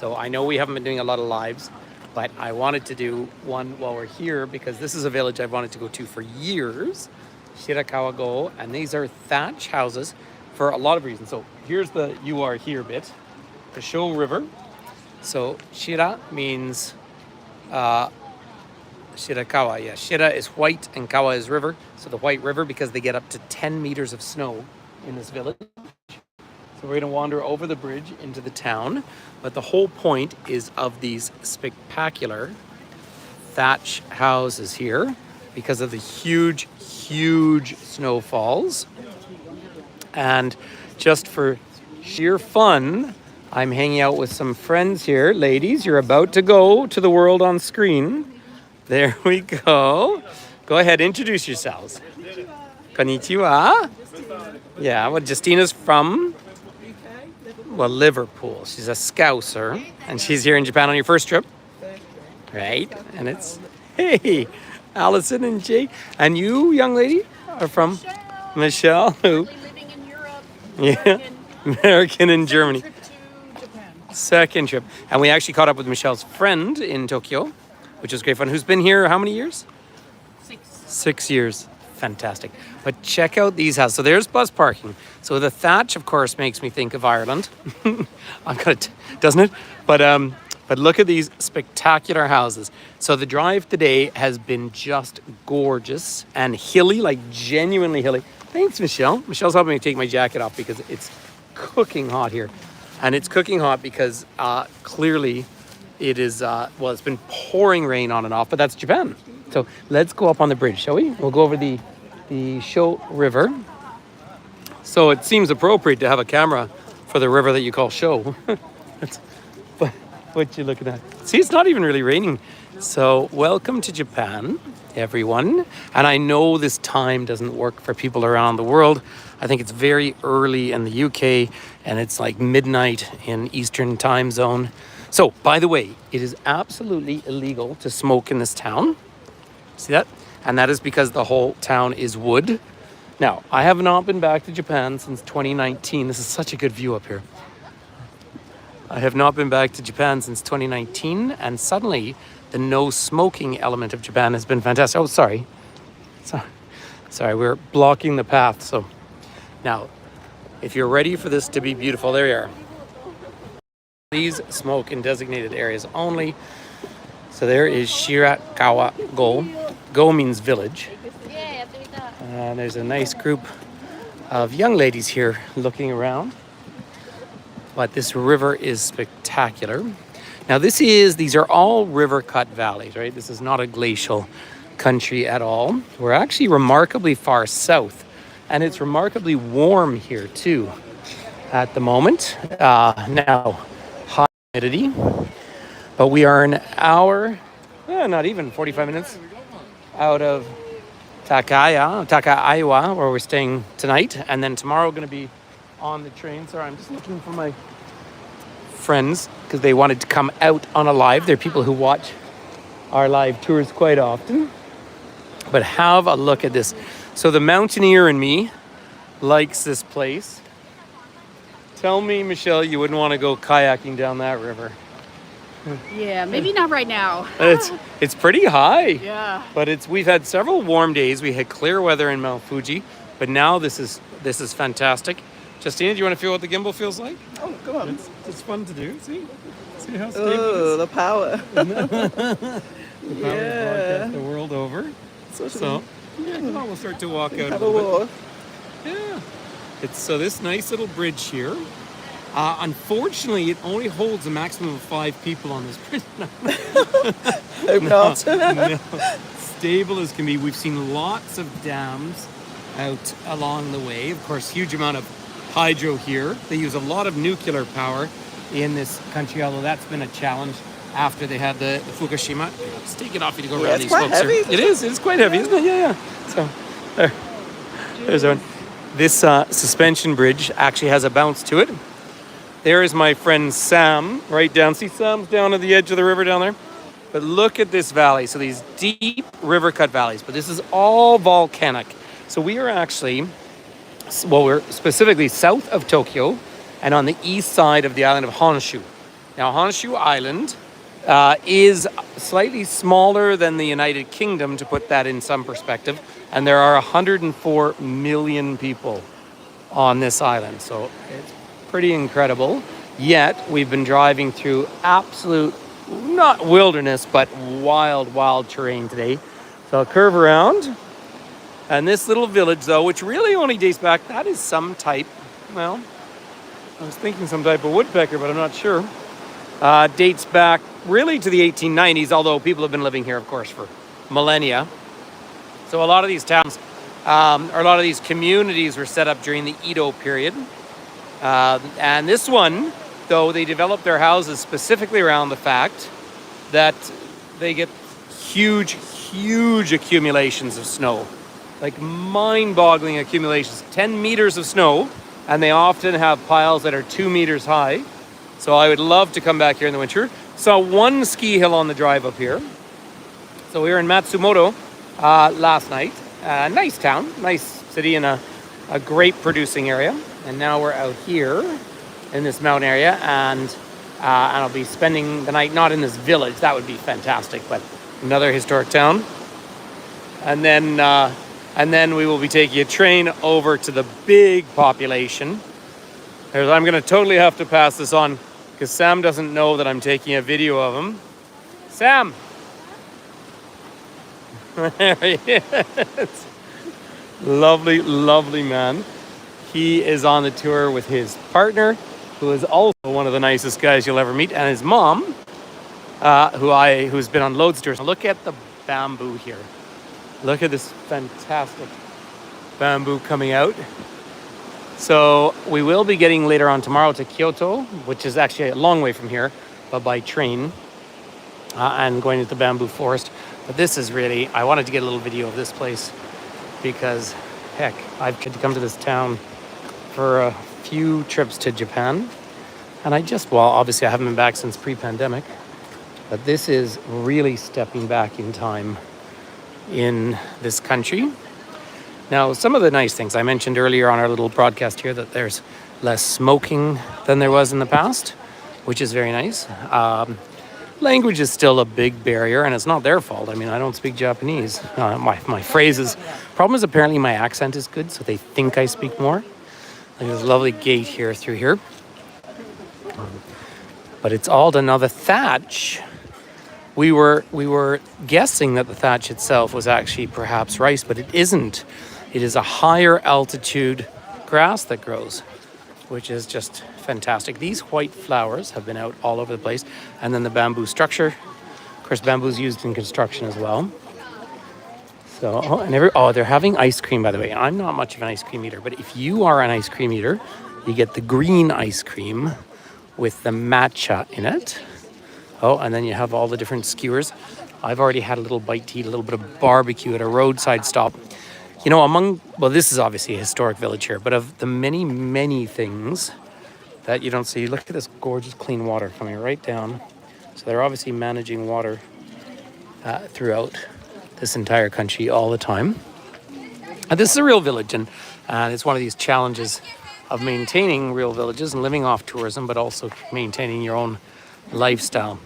So I know we haven't been doing a lot of lives, but I wanted to do one while we're here because this is a village I've wanted to go to for years, Shirakawa-go, and these are thatch houses for a lot of reasons. So here's the "you are here" bit, the Sho River. So Shira means Shirakawa, yeah. Shira is white and Kawa is river. So the White River because they get up to 10 meters of snow in this village. So we're going to wander over the bridge into the town. But the whole point is of these spectacular thatch houses here because of the huge, huge snowfalls. And just for sheer fun, I'm hanging out with some friends here. Ladies, you're about to go to the world on screen. There we go. Go ahead, introduce yourselves. Konnichiwa. Yeah, well, Justina's from, well, Liverpool. She's a Scouser, and she's here in Japan on your first trip. Right, and it's, hey, Allison and Jay. And you, young lady, are from? Michelle. Who? Living in Europe. Yeah, American in Germany. Trip to Japan. Second trip. And we actually caught up with Michelle's friend in Tokyo, which was great fun. Who's been here how many years? 6. 6 years. Fantastic. But check out these houses. So there's bus parking. So the thatch, of course, makes me think of Ireland. Doesn't it? But look at these spectacular houses. So the drive today has been just gorgeous and hilly, like genuinely hilly. Thanks, Michelle. Michelle's helping me take my jacket off because it's cooking hot here. And it's cooking hot because clearly it is, well, it's been pouring rain on and off, but that's Japan. So let's go up on the bridge, shall we? We'll go over the Sho River. So it seems appropriate to have a camera for the river that you call Sho. But what you looking at? See, it's not even really raining. So welcome to Japan, everyone. And I know this time doesn't work for people around the world. I think it's very early in the UK and it's like midnight in Eastern time zone. So, by the way, it is absolutely illegal to smoke in this town. See that? And that is because the whole town is wood. Now, I have not been back to Japan since 2019. This is such a good view up here. I have not been back to Japan since 2019, and suddenly the no smoking element of Japan has been fantastic. Oh, sorry. Sorry, we're blocking the path. So now, if you're ready for this to be beautiful, there you are. Please smoke in designated areas only. So there is Shirakawa-go. Go means village. And there's a nice group of young ladies here looking around. But this river is spectacular. Now these are all river cut valleys, right? This is not a glacial country at all. We're actually remarkably far south. And it's remarkably warm here too at the moment. Now, high humidity. But we are an hour, not even 45 minutes, out of Takaiwa, where we're staying tonight. And then tomorrow we're going to be on the train. Sorry, I'm just looking for my friends because they wanted to come out on a live. They're people who watch our live tours quite often. But have a look at this. So the mountaineer in me likes this place. Tell me, Michelle, you wouldn't want to go kayaking down that river. Yeah, maybe not right now. It's pretty high. Yeah. But we've had several warm days. We had clear weather in Mount Fuji, but now this is fantastic. Justina, do you want to feel what the gimbal feels like? Oh, come on. It's fun to do. See how stable Oh, the power. the power broadcast the world over. So yeah, come on, we'll start to walk out Have a a little walk. bit. Yeah. It's so this nice little bridge here. Unfortunately, it only holds a maximum of 5 people on this bridge. Hope not. No. Stable as can be. We've seen lots of dams out along the way. Of course, huge amount of hydro here. They use a lot of nuclear power in this country, although that's been a challenge after they had the Fukushima. Let's take it off you to go around these quite folks heavy. here. It is quite heavy, isn't it? Yeah. So there's one. This suspension bridge actually has a bounce to it. There is my friend Sam right down. See, Sam's down at the edge of the river down there. But look at this valley. So these deep river cut valleys, but this is all volcanic. So we are actually, well, we're specifically south of Tokyo and on the east side of the island of Honshu. Now, Honshu Island is slightly smaller than the United Kingdom, to put that in some perspective, and there are 104 million people on this island, so it's pretty incredible. Yet, we've been driving through absolute, not wilderness, but wild terrain today. So I'll curve around, and this little village, though, which really only dates back, that is some type, well, I was thinking some type of woodpecker, but I'm not sure. Dates back really to the 1890s, although people have been living here, of course, for millennia. So a lot of these towns, or a lot of these communities were set up during the Edo period. And this one, though, they developed their houses specifically around the fact that they get huge accumulations of snow. Like mind-boggling accumulations, 10 meters of snow, and they often have piles that are 2 meters high. So I would love to come back here in the winter. Saw one ski hill on the drive up here. So we were in Matsumoto last night. Nice town, nice city in a grape producing area. And now we're out here in this mountain area, and I'll be spending the night not in this village. That would be fantastic, but another historic town. And then we will be taking a train over to the big population. I'm going to totally have to pass this on because Sam doesn't know that I'm taking a video of him. Sam! There he is. Lovely man. He is on the tour with his partner, who is also one of the nicest guys you'll ever meet, and his mom, who's been on loads of tours. Look at the bamboo here. Look at this fantastic bamboo coming out. So we will be getting later on tomorrow to Kyoto, which is actually a long way from here, but by train, and going into the bamboo forest. But this is really, I wanted to get a little video of this place because, heck, I've tried to come to this town for a few trips to Japan. And obviously I haven't been back since pre-pandemic, but this is really stepping back in time in this country. Now, some of the nice things I mentioned earlier on our little broadcast here, that there's less smoking than there was in the past, which is very nice. Language is still a big barrier, and it's not their fault. I mean, I don't speak Japanese. My phrases. Problem is, apparently my accent is good, so they think I speak more. There's a lovely gate here through here. But it's all done. Now, the thatch, we were guessing that the thatch itself was actually perhaps rice, but it isn't. It is a higher altitude grass that grows, which is just fantastic. These white flowers have been out all over the place. And then the bamboo structure. Of course, bamboo is used in construction as well. So, they're having ice cream, by the way. I'm not much of an ice cream eater, but if you are an ice cream eater, you get the green ice cream with the matcha in it. Oh, and then you have all the different skewers. I've already had a little bite to eat, a little bit of barbecue at a roadside stop. You know, this is obviously a historic village here, but of the many things that you don't see, look at this gorgeous clean water coming right down. So they're obviously managing water throughout this entire country all the time. And this is a real village, and it's one of these challenges of maintaining real villages and living off tourism, but also maintaining your own lifestyle.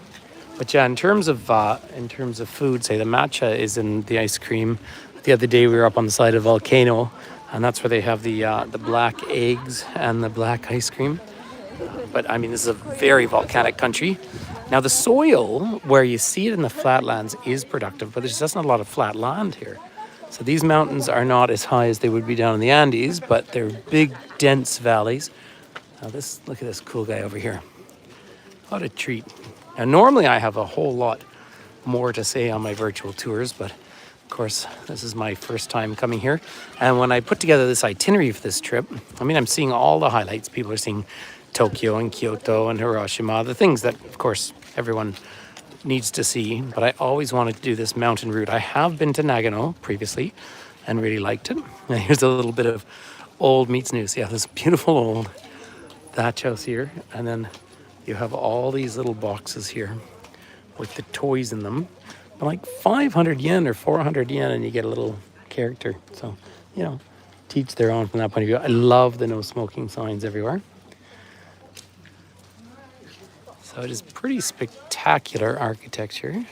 But yeah, in terms of food, say the matcha is in the ice cream. The other day we were up on the side of a volcano, and that's where they have the black eggs and the black ice cream. But I mean, this is a very volcanic country. Now the soil, where you see it in the flatlands, is productive, but there's just not a lot of flat land here. So these mountains are not as high as they would be down in the Andes, but they're big, dense valleys. Now look at this cool guy over here. What a treat. Now normally I have a whole lot more to say on my virtual tours, but of course, this is my first time coming here. And when I put together this itinerary for this trip, I mean, I'm seeing all the highlights. People are seeing Tokyo and Kyoto and Hiroshima, the things that, of course, everyone needs to see. But I always wanted to do this mountain route. I have been to Nagano previously and really liked it. And here's a little bit of old meets new. So yeah, this beautiful old thatch house here. And then you have all these little boxes here with the toys in them. But like 500 yen or 400 yen, and you get a little character. So, you know, teach their own from that point of view. I love the no smoking signs everywhere. So it is pretty spectacular architecture.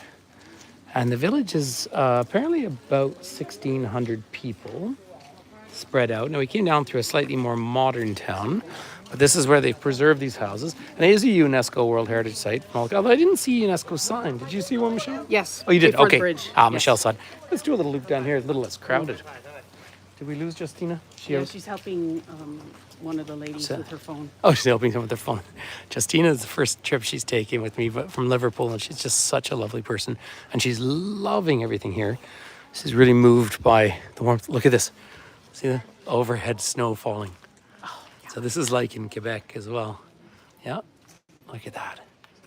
And the village is apparently about 1,600 people spread out. Now we came down through a slightly more modern town, but this is where they've preserved these houses. And it is a UNESCO World Heritage Site. Although I didn't see UNESCO sign. Did you see one, Michelle? Yes. Oh, you did? before Okay. The bridge. Ah, Yes. Michelle saw it. Let's do a little loop down here. It's a little less crowded. Did we lose Justina? Yeah, she's helping one of the ladies So- with her phone. Oh, she's helping someone with their phone. Justina is the first trip she's taking with me but from Liverpool, and she's just such a lovely person. And she's loving everything here. She's really moved by the warmth. Look at this. See the overhead snow falling. So this is like in Quebec as well. Yeah, look at that.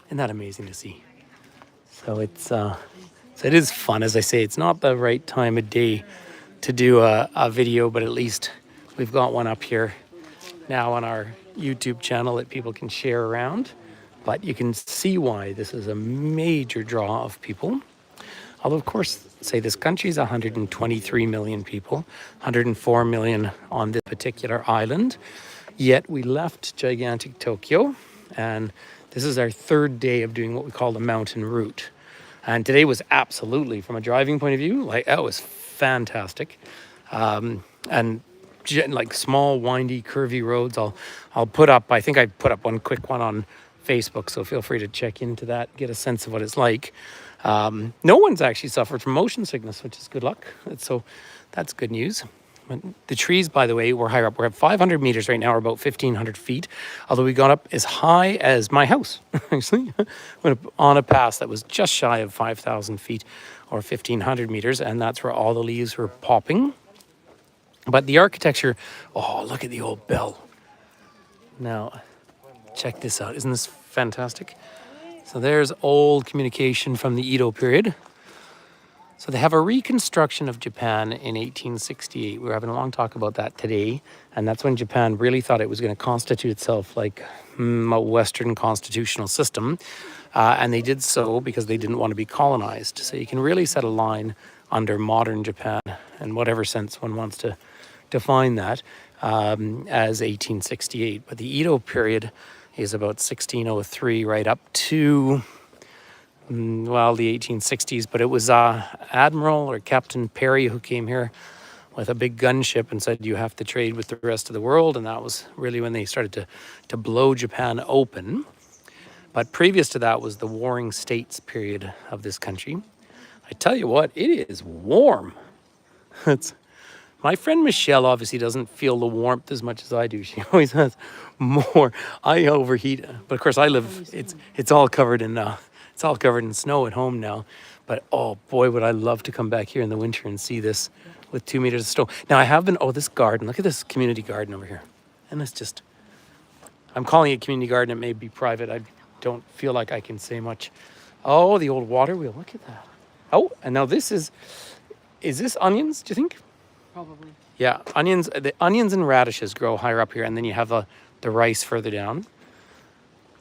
Isn't that amazing to see? So it is fun. As I say, it's not the right time of day to do a video, but at least we've got one up here now on our YouTube channel that people can share around. But you can see why this is a major draw of people. Although, of course, say this country is 123 million people, 104 million on this particular island. Yet we left gigantic Tokyo, and this is our third day of doing what we call the mountain route. And today was absolutely, from a driving point of view, like that was fantastic. And like small, windy, curvy roads. I'll put up. I think I put up one quick one on Facebook, so feel free to check into that, get a sense of what it's like. No one's actually suffered from motion sickness, which is good luck. So that's good news. The trees, by the way, were higher up. We're at 500 meters right now, or about 1,500 feet. Although we got up as high as my house, actually. Went up on a pass that was just shy of 5,000 feet, or 1,500 meters, and that's where all the leaves were popping. But the architecture, oh, look at the old bell. Now, check this out. Isn't this fantastic? So there's old communication from the Edo period. So they have a reconstruction of Japan in 1868. We were having a long talk about that today. And that's when Japan really thought it was going to constitute itself like a Western constitutional system. And they did so because they didn't want to be colonized. So you can really set a line under modern Japan, in whatever sense one wants to define that, as 1868. But the Edo period is about 1603 right up to, well, the 1860s. But it was Admiral or Captain Perry who came here with a big gunship and said, you have to trade with the rest of the world. And that was really when they started to blow Japan open. But previous to that was the Warring States period of this country. I tell you what, it is warm. My friend Michelle obviously doesn't feel the warmth as much as I do. She always has more. I overheat, but of course I live. It's all covered in snow at home now. But oh boy, would I love to come back here in the winter and see this with 2 meters of snow. Now I have been. Oh, this garden! Look at this community garden over here, and it's just. I'm calling it community garden. It may be private. I don't feel like I can say much. Oh, the old water wheel. Look at that. Oh, and now this is this onions? Do you think? Probably. Yeah, onions. The onions and radishes grow higher up here, and then you have the rice further down.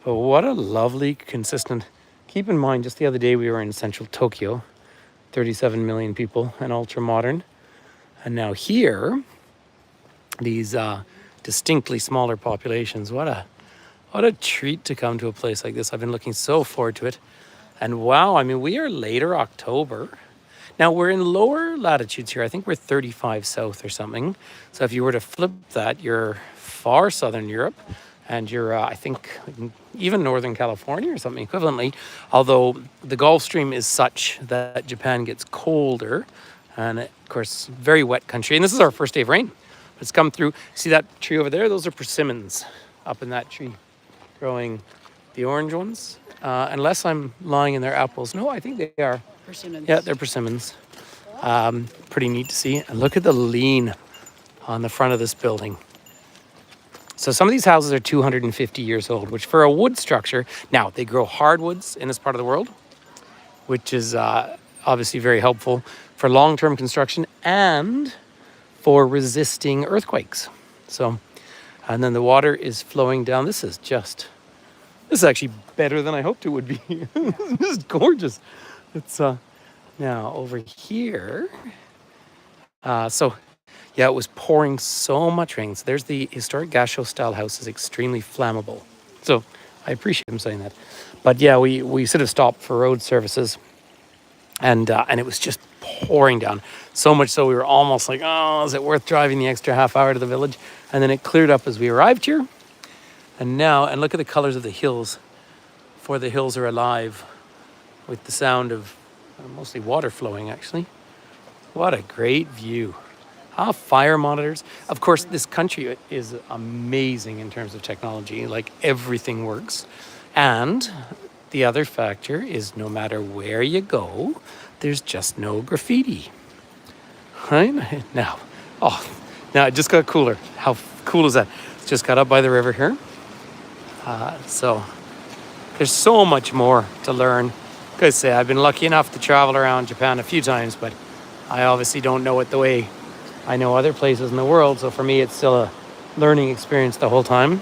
But what a lovely, consistent. Keep in mind, just the other day we were in central Tokyo, 37 million people, and ultra modern. And now here, these distinctly smaller populations. What a treat to come to a place like this. I've been looking so forward to it. And wow, I mean, we are later October. Now we're in lower latitudes here. I think we're 35 south or something. So if you were to flip that, you're far southern Europe, and you're, I think, even northern California or something equivalently. Although the Gulf Stream is such that Japan gets colder, and of course, very wet country. And this is our first day of rain. It's come through. See that tree over there? Those are persimmons up in that tree, growing the orange ones. Unless I'm lying in their apples. No, I think they are. Persimmons. Yeah, they're persimmons. Pretty neat to see. And look at the lean on the front of this building. So some of these houses are 250 years old, which for a wood structure, now they grow hardwoods in this part of the world, which is obviously very helpful for long-term construction and for resisting earthquakes. So, and then the water is flowing down. This is actually better than I hoped it would be. This is gorgeous. It's now over here. Yeah, it was pouring so much rain. So there's the historic Gasho style house is extremely flammable. So I appreciate him saying that. But yeah, we sort of stopped for road services, and it was just pouring down. So much so we were almost like, oh, is it worth driving the extra half hour to the village? And then it cleared up as we arrived here. And now, and look at the colors of the hills. For the hills are alive with the sound of mostly water flowing, actually. What a great view. Fire monitors. Of course, this country is amazing in terms of technology. Like, everything works. And the other factor is no matter where you go, there's just no graffiti. Right? Now, now it just got cooler. How cool is that? It's just got up by the river here. So there's so much more to learn. Like I say, I've been lucky enough to travel around Japan a few times, but I obviously don't know it the way I know other places in the world. So for me, it's still a learning experience the whole time.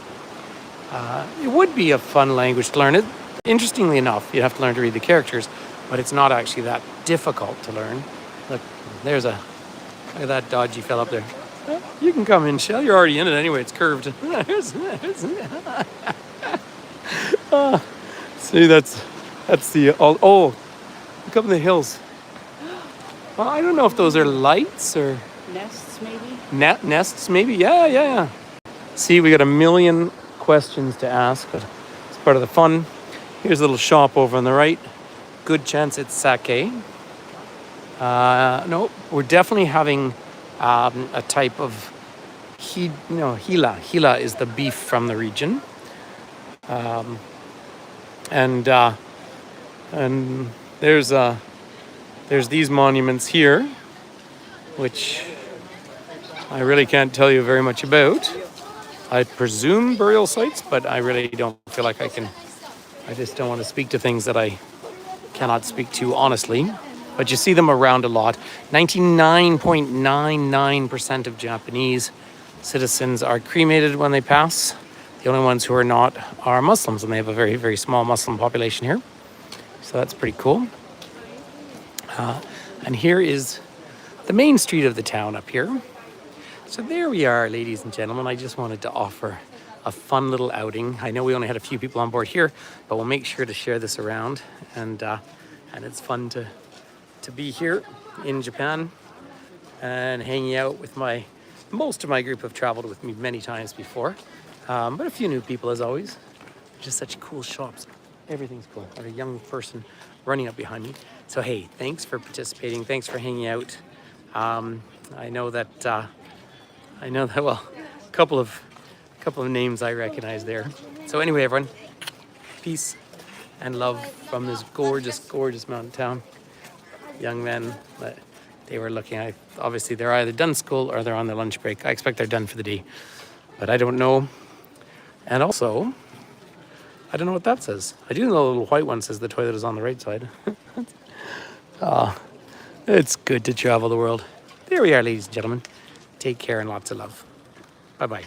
It would be a fun language to learn. It, interestingly enough, you'd have to learn to read the characters, but it's not actually that difficult to learn. Look, look at that dodgy fella up there. You can come in, Shell. You're already in it anyway. It's curved. See, that's the look up in the hills. Well, I don't know if those are lights or Nests, maybe? nests, maybe. Yeah. See, we got a million questions to ask, but it's part of the fun. Here's a little shop over on the right. Good chance it's sake. No, we're definitely having a type of hila. Hila is the beef from the region. And there's these monuments here, which I really can't tell you very much about. I presume burial sites, but I really don't feel like I can. I just don't want to speak to things that I cannot speak to honestly. But you see them around a lot. 99.99% of Japanese citizens are cremated when they pass. The only ones who are not are Muslims, and they have a very, very small Muslim population here. So that's pretty cool. And here is the main street of the town up here. So there we are, ladies and gentlemen. I just wanted to offer a fun little outing. I know we only had a few people on board here, but we'll make sure to share this around. And it's fun to be here in Japan and hanging out with most of my group have traveled with me many times before. But a few new people as always. Just such cool shops. Everything's cool. I have a young person running up behind me. So hey, thanks for participating. Thanks for hanging out. I know that well, a couple of names I recognize there. So anyway, everyone, peace and love from this gorgeous, gorgeous mountain town. Young men, but they were looking at, obviously they're either done school or they're on their lunch break. I expect they're done for the day, but I don't know. And also, I don't know what that says. I do know the little white one says the toilet is on the right side. It's good to travel the world. There we are, ladies and gentlemen. Take care and lots of love. Bye-bye.